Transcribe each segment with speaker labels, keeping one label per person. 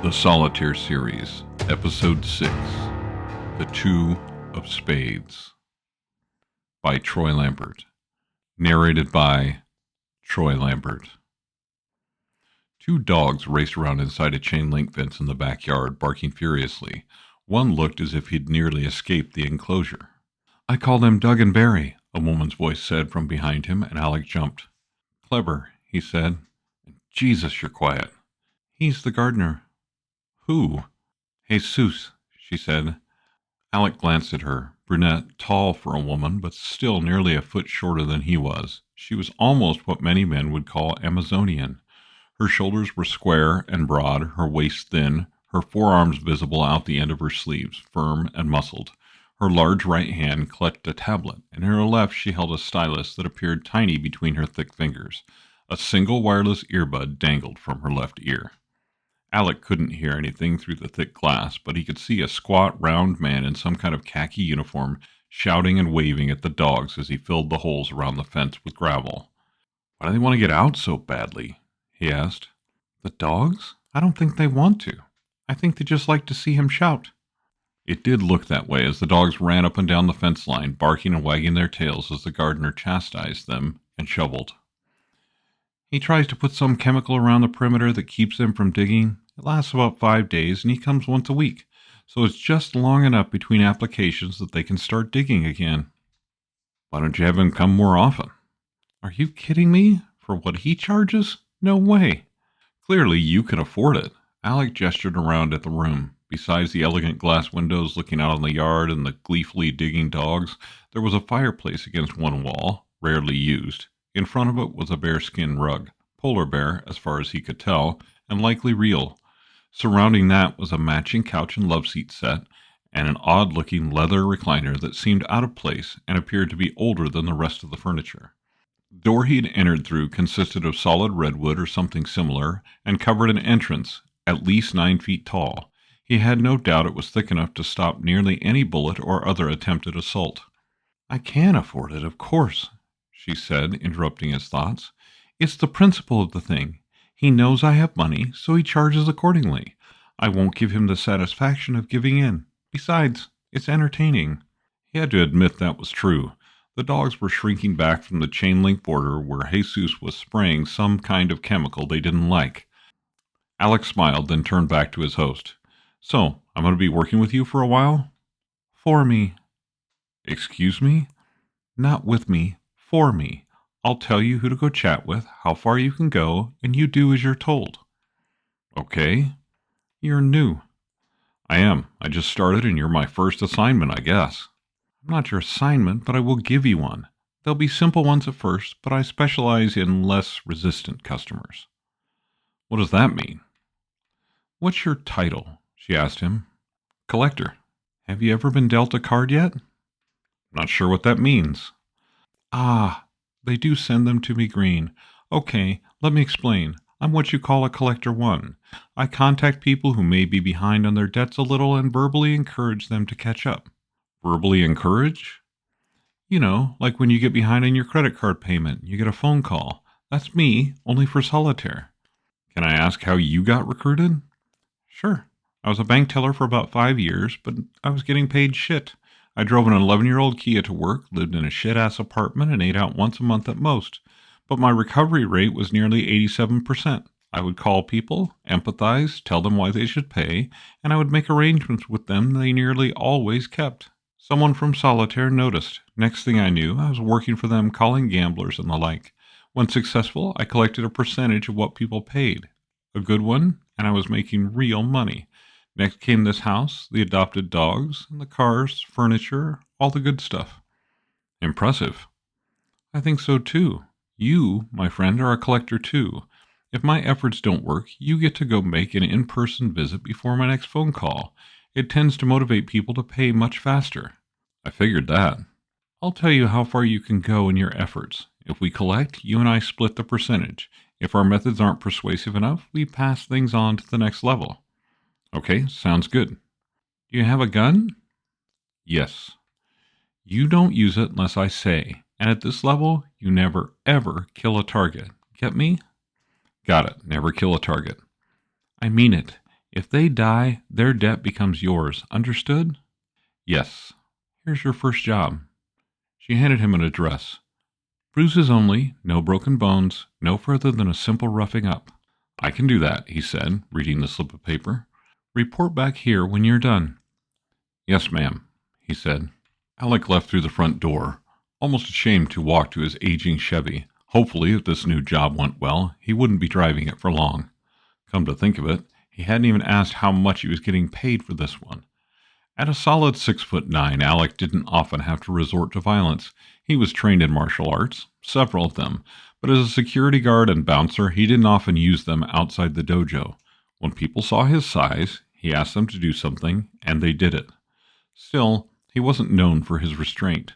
Speaker 1: The Solitaire series, Episode 6, The Two of Spades, by Troy Lambert. Narrated by Troy Lambert. Two dogs raced around inside a chain-link fence in the backyard, barking furiously. One looked as if he'd nearly escaped the enclosure. "I call them Doug and Barry," a woman's voice said from behind him, and Alec jumped. "Clever," he said. "Jesus, you're quiet." "He's the gardener." "Who?" "Jesus," she said. Alec glanced at her. Brunette, tall for a woman, but still nearly a foot shorter than he was. She was almost what many men would call Amazonian. Her shoulders were square and broad, her waist thin, her forearms visible out the end of her sleeves, firm and muscled. Her large right hand clutched a tablet, and in her left she held a stylus that appeared tiny between her thick fingers. A single wireless earbud dangled from her left ear. Alec couldn't hear anything through the thick glass, but he could see a squat, round man in some kind of khaki uniform shouting and waving at the dogs as he filled the holes around the fence with gravel. "Why do they want to get out so badly?" he asked. "The dogs? I don't think they want to. I think they just like to see him shout." It did look that way as the dogs ran up and down the fence line, barking and wagging their tails as the gardener chastised them and shoveled. "He tries to put some chemical around the perimeter that keeps them from digging. It lasts about 5 days, and he comes once a week, so it's just long enough between applications that they can start digging again." "Why don't you have him come more often?" "Are you kidding me? For what he charges? No way." "Clearly you can afford it." Alec gestured around at the room. Besides the elegant glass windows looking out on the yard and the gleefully digging dogs, there was a fireplace against one wall, rarely used. In front of it was a bearskin rug, polar bear as far as he could tell, and likely real. Surrounding that was a matching couch and love-seat set, and an odd-looking leather recliner that seemed out of place and appeared to be older than the rest of the furniture. The door he'd entered through consisted of solid redwood or something similar, and covered an entrance at least 9 feet tall. He had no doubt it was thick enough to stop nearly any bullet or other attempted assault. "I can afford it, of course," she said, interrupting his thoughts. "It's the principle of the thing. He knows I have money, so he charges accordingly. I won't give him the satisfaction of giving in. Besides, it's entertaining." He had to admit that was true. The dogs were shrinking back from the chain-link border where Jesus was spraying some kind of chemical they didn't like. Alex smiled, then turned back to his host. "So, I'm going to be working with you for a while?" "For me." "Excuse me?" "Not with me. For me. I'll tell you who to go chat with, how far you can go, and you do as you're told." "Okay." "You're new." "I am. I just started, and you're my first assignment, I guess." "I'm not your assignment, but I will give you one. There'll be simple ones at first, but I specialize in less resistant customers." "What does that mean?" "What's your title?" she asked him. "Collector." "Have you ever been dealt a card yet?" "Not sure what that means." "Ah, they do send them to me green. Okay, let me explain. I'm what you call a collector one. I contact people who may be behind on their debts a little and verbally encourage them to catch up." "Verbally encourage?" "You know, like when you get behind on your credit card payment, you get a phone call. That's me, only for Solitaire." "Can I ask how you got recruited?" "Sure. I was a bank teller for about 5 years, but I was getting paid shit. I drove an 11-year-old Kia to work, lived in a shit-ass apartment, and ate out once a month at most. But my recovery rate was nearly 87%. I would call people, empathize, tell them why they should pay, and I would make arrangements with them they nearly always kept. Someone from Solitaire noticed. Next thing I knew, I was working for them, calling gamblers and the like. When successful, I collected a percentage of what people paid. A good one, and I was making real money. Next came this house, the adopted dogs, and the cars, furniture, all the good stuff." "Impressive." "I think so too. You, my friend, are a collector too. If my efforts don't work, you get to go make an in-person visit before my next phone call. It tends to motivate people to pay much faster." "I figured that." "I'll tell you how far you can go in your efforts. If we collect, you and I split the percentage. If our methods aren't persuasive enough, we pass things on to the next level." "Okay, sounds good." "Do you have a gun?" "Yes." "You don't use it unless I say, and at this level, you never, ever kill a target. Get me?" "Got it. Never kill a target." "I mean it. If they die, their debt becomes yours. Understood? Yes. Here's your first job. She handed him an address. Bruises only, no broken bones, no further than a simple roughing up. I can do that, he said, reading the slip of paper. Report back here when you're done. Yes, ma'am, he said. Alec left through the front door, almost ashamed to walk to his aging Chevy. Hopefully, if this new job went well, he wouldn't be driving it for long. Come to think of it, he hadn't even asked how much he was getting paid for this one. At a solid 6'9", Alec didn't often have to resort to violence. He was trained in martial arts, several of them, but as a security guard and bouncer, he didn't often use them outside the dojo. When people saw his size, he asked them to do something, and they did it. Still, he wasn't known for his restraint.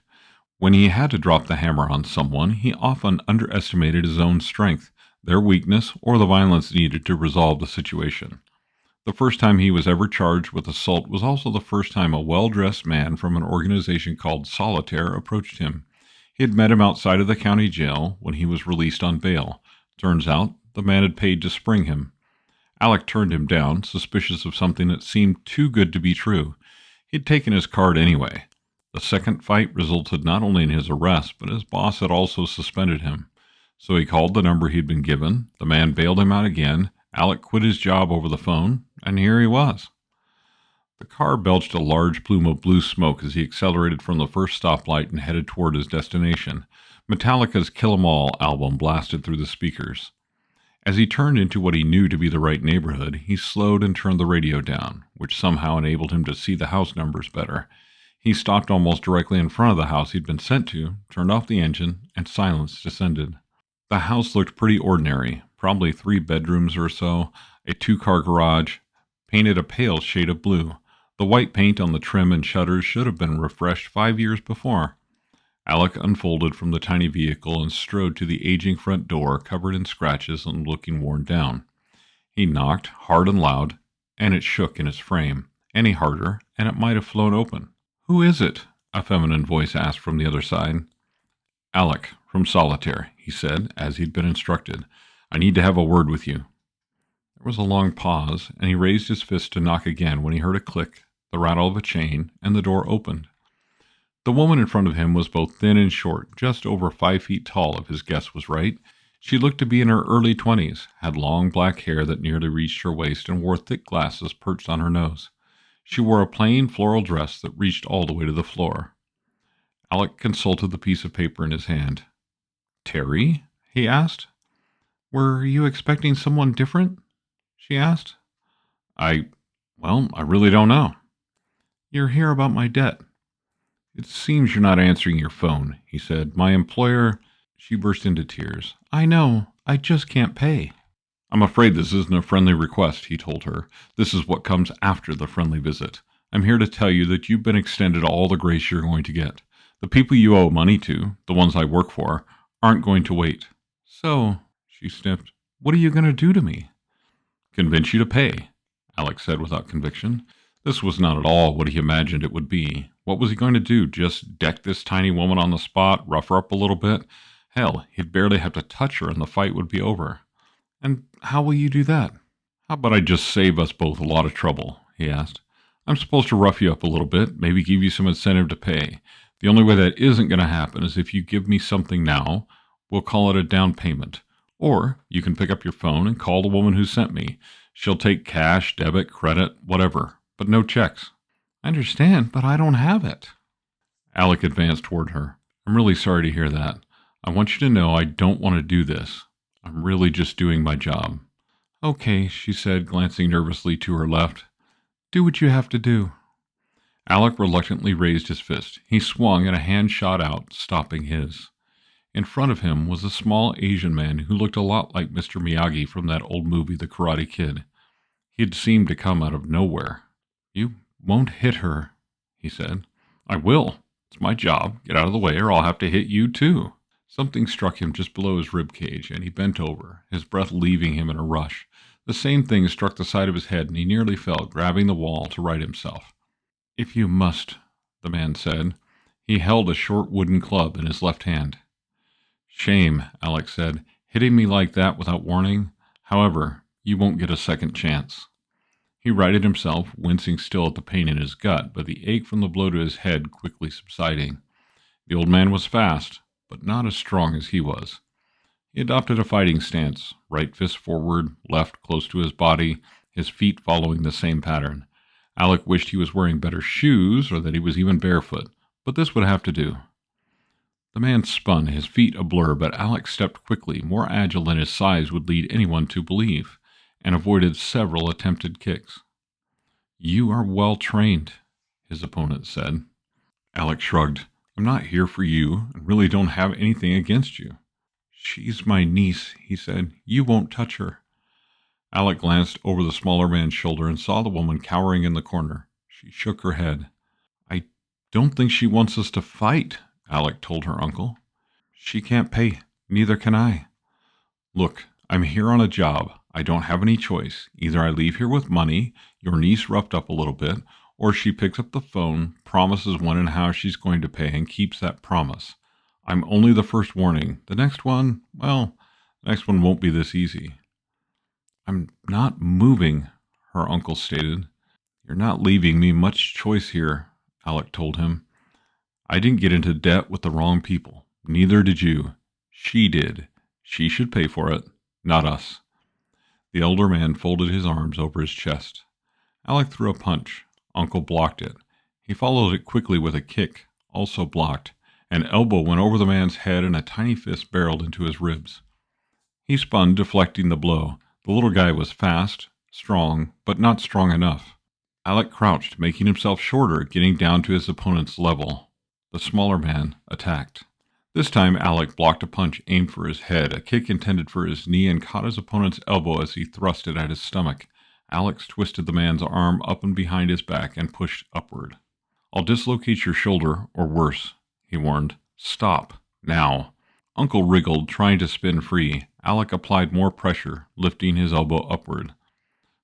Speaker 1: When he had to drop the hammer on someone, he often underestimated his own strength, their weakness, or the violence needed to resolve the situation. The first time he was ever charged with assault was also the first time a well-dressed man from an organization called Solitaire approached him. He had met him outside of the county jail when he was released on bail. Turns out, the man had paid to spring him. Alec turned him down, suspicious of something that seemed too good to be true. He'd taken his card anyway. The second fight resulted not only in his arrest, but his boss had also suspended him. So he called the number he'd been given, the man bailed him out again, Alec quit his job over the phone, and here he was. The car belched a large plume of blue smoke as he accelerated from the first stoplight and headed toward his destination. Metallica's Kill 'Em All album blasted through the speakers. As he turned into what he knew to be the right neighborhood, he slowed and turned the radio down, which somehow enabled him to see the house numbers better. He stopped almost directly in front of the house he'd been sent to, turned off the engine, and silence descended. The house looked pretty ordinary, probably 3 bedrooms or so, a 2-car garage, painted a pale shade of blue. The white paint on the trim and shutters should have been refreshed 5 years before. Alec unfolded from the tiny vehicle and strode to the aging front door, covered in scratches and looking worn down. He knocked, hard and loud, and it shook in his frame. Any harder, and it might have flown open. "Who is it?" a feminine voice asked from the other side. "Alec, from Solitaire," he said, as he'd been instructed. "I need to have a word with you." There was a long pause, and he raised his fist to knock again when he heard a click, the rattle of a chain, and the door opened. The woman in front of him was both thin and short, just over 5 feet tall if his guess was right. She looked to be in her early 20s, had long black hair that nearly reached her waist, and wore thick glasses perched on her nose. She wore a plain floral dress that reached all the way to the floor. Alec consulted the piece of paper in his hand. "Terry?" he asked. "Were you expecting someone different?" she asked. I really don't know." "You're here about my debt." "It seems you're not answering your phone," he said. "My employer—" She burst into tears. "I know. I just can't pay." "I'm afraid this isn't a friendly request," he told her. "This is what comes after the friendly visit. I'm here to tell you that you've been extended all the grace you're going to get. The people you owe money to, the ones I work for, aren't going to wait." "So," she sniffed, "what are you going to do to me?" "Convince you to pay," Alec said without conviction. This was not at all what he imagined it would be. What was he going to do? Just deck this tiny woman on the spot, rough her up a little bit? Hell, he'd barely have to touch her and the fight would be over. "And how will you do that?" "How about I just save us both a lot of trouble?" he asked. "I'm supposed to rough you up a little bit, maybe give you some incentive to pay. The only way that isn't going to happen is if you give me something now. We'll call it a down payment. Or you can pick up your phone and call the woman who sent me. She'll take cash, debit, credit, whatever, but no checks." "I understand, but I don't have it." Alec advanced toward her. "I'm really sorry to hear that. I want you to know I don't want to do this. I'm really just doing my job." "Okay," she said, glancing nervously to her left. "Do what you have to do." Alec reluctantly raised his fist. He swung, and a hand shot out, stopping his. In front of him was a small Asian man who looked a lot like Mr. Miyagi from that old movie, The Karate Kid. He had seemed to come out of nowhere. "You won't hit her," he said. "I will. It's my job. Get out of the way, or I'll have to hit you, too." Something struck him just below his rib cage, and he bent over, his breath leaving him in a rush. The same thing struck the side of his head, and he nearly fell, grabbing the wall to right himself. "If you must," the man said. He held a short wooden club in his left hand. "Shame," Alec said, "hitting me like that without warning. However, you won't get a second chance." He righted himself, wincing still at the pain in his gut, but the ache from the blow to his head quickly subsiding. The old man was fast, but not as strong as he was. He adopted a fighting stance, right fist forward, left close to his body, his feet following the same pattern. Alec wished he was wearing better shoes or that he was even barefoot, but this would have to do. The man spun, his feet a blur, but Alec stepped quickly, more agile than his size would lead anyone to believe, and avoided several attempted kicks. "You are well trained," his opponent said. Alec shrugged. "I'm not here for you, and really don't have anything against you." "She's my niece," he said. "You won't touch her." Alec glanced over the smaller man's shoulder and saw the woman cowering in the corner. She shook her head. "I don't think she wants us to fight," Alec told her uncle. "She can't pay. Neither can I." "Look, I'm here on a job. I don't have any choice. Either I leave here with money, your niece roughed up a little bit, or she picks up the phone, promises when and how she's going to pay, and keeps that promise. I'm only the first warning. The next one, well, the next one won't be this easy." "I'm not moving," her uncle stated. "You're not leaving me much choice here," Alec told him. "I didn't get into debt with the wrong people. Neither did you. She did. She should pay for it, not us." The elder man folded his arms over his chest. Alec threw a punch. Uncle blocked it. He followed it quickly with a kick, also blocked. An elbow went over the man's head and a tiny fist barreled into his ribs. He spun, deflecting the blow. The little guy was fast, strong, but not strong enough. Alec crouched, making himself shorter, getting down to his opponent's level. The smaller man attacked. This time Alec blocked a punch aimed for his head, a kick intended for his knee, and caught his opponent's elbow as he thrust it at his stomach. Alex twisted the man's arm up and behind his back and pushed upward. "I'll dislocate your shoulder, or worse," he warned. "Stop. Now." Uncle wriggled, trying to spin free. Alec applied more pressure, lifting his elbow upward.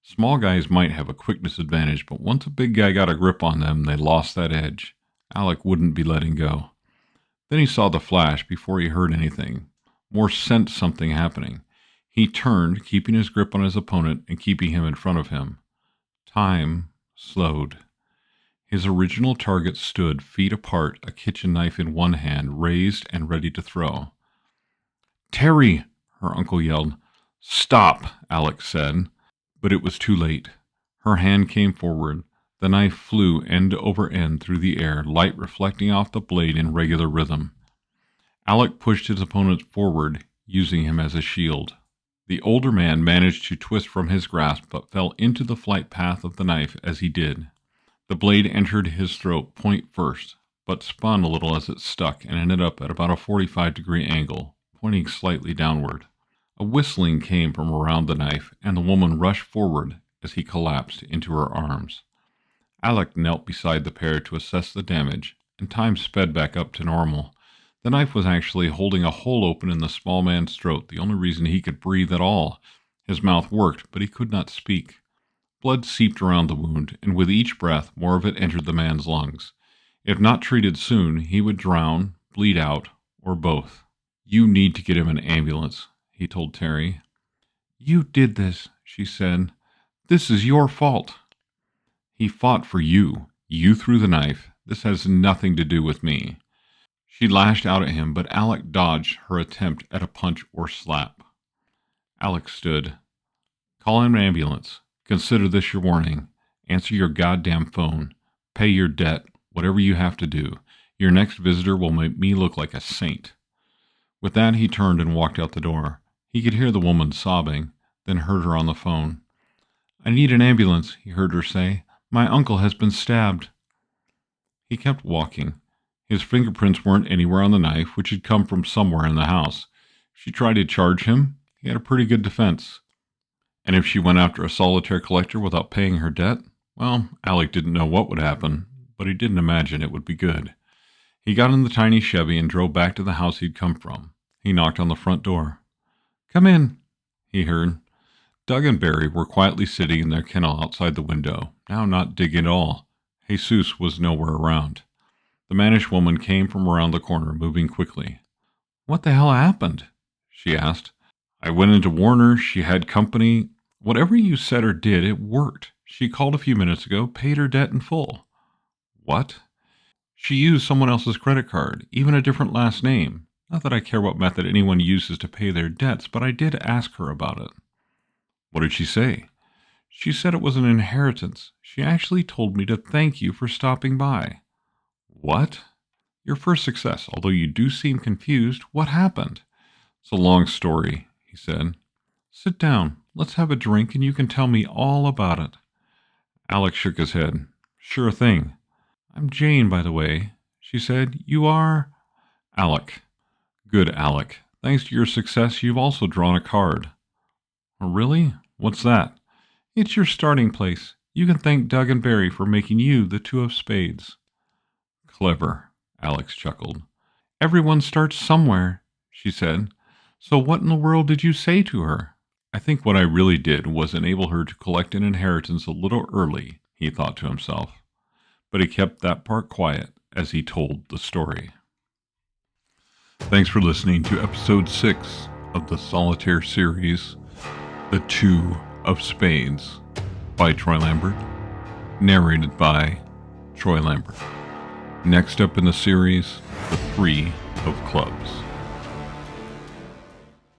Speaker 1: Small guys might have a quickness advantage, but once a big guy got a grip on them, they lost that edge. Alec wouldn't be letting go. Then he saw the flash before he heard anything. More sensed something happening. He turned, keeping his grip on his opponent and keeping him in front of him. Time slowed. His original target stood, feet apart, a kitchen knife in one hand, raised and ready to throw. "Terry!" her uncle yelled. "Stop!" Alec said. But it was too late. Her hand came forward. The knife flew end over end through the air, light reflecting off the blade in regular rhythm. Alec pushed his opponent forward, using him as a shield. The older man managed to twist from his grasp, but fell into the flight path of the knife as he did. The blade entered his throat point first, but spun a little as it stuck and ended up at about a 45-degree angle, pointing slightly downward. A whistling came from around the knife, and the woman rushed forward as he collapsed into her arms. Alec knelt beside the pair to assess the damage, and time sped back up to normal. The knife was actually holding a hole open in the small man's throat, the only reason he could breathe at all. His mouth worked, but he could not speak. Blood seeped around the wound, and with each breath, more of it entered the man's lungs. If not treated soon, he would drown, bleed out, or both. "You need to get him an ambulance," he told Terry. "You did this," she said. "This is your fault." "He fought for you. You threw the knife. This has nothing to do with me." She lashed out at him, but Alec dodged her attempt at a punch or slap. Alec stood. "Call an ambulance. Consider this your warning. Answer your goddamn phone. Pay your debt. Whatever you have to do. Your next visitor will make me look like a saint." With that, he turned and walked out the door. He could hear the woman sobbing, then heard her on the phone. "I need an ambulance," he heard her say. "My uncle has been stabbed." He kept walking. His fingerprints weren't anywhere on the knife, which had come from somewhere in the house. If she tried to charge him, he had a pretty good defense. And if she went after a solitaire collector without paying her debt, well, Alec didn't know what would happen, but he didn't imagine it would be good. He got in the tiny Chevy and drove back to the house he'd come from. He knocked on the front door. "Come in," he heard. Doug and Barry were quietly sitting in their kennel outside the window, now not digging at all. Jesus was nowhere around. The mannish woman came from around the corner, moving quickly. "What the hell happened?" she asked. "I went in to warn her. She had company. Whatever you said or did, it worked. She called a few minutes ago, paid her debt in full. What? She used someone else's credit card, even a different last name. Not that I care what method anyone uses to pay their debts, but I did ask her about it. What did she say? She said it was an inheritance. She actually told me to thank you for stopping by. What? Your first success, although you do seem confused. What happened? It's a long story, he said. Sit down. Let's have a drink and you can tell me all about it. Alec shook his head. Sure thing. I'm Jane, by the way, she said. You are? Alec. Good, Alec. Thanks to your success, you've also drawn a card. Oh, really? What's that? It's your starting place. You can thank Doug and Barry for making you the Two of Spades. Clever, Alex chuckled. Everyone starts somewhere, she said. So what in the world did you say to her? I think what I really did was enable her to collect an inheritance a little early, he thought to himself. But he kept that part quiet as he told the story. Thanks for listening to episode 6 of the Solitaire series, The Two of Spades, by Troy Lambert, narrated by Troy Lambert. Next up in the series, The Three of Clubs.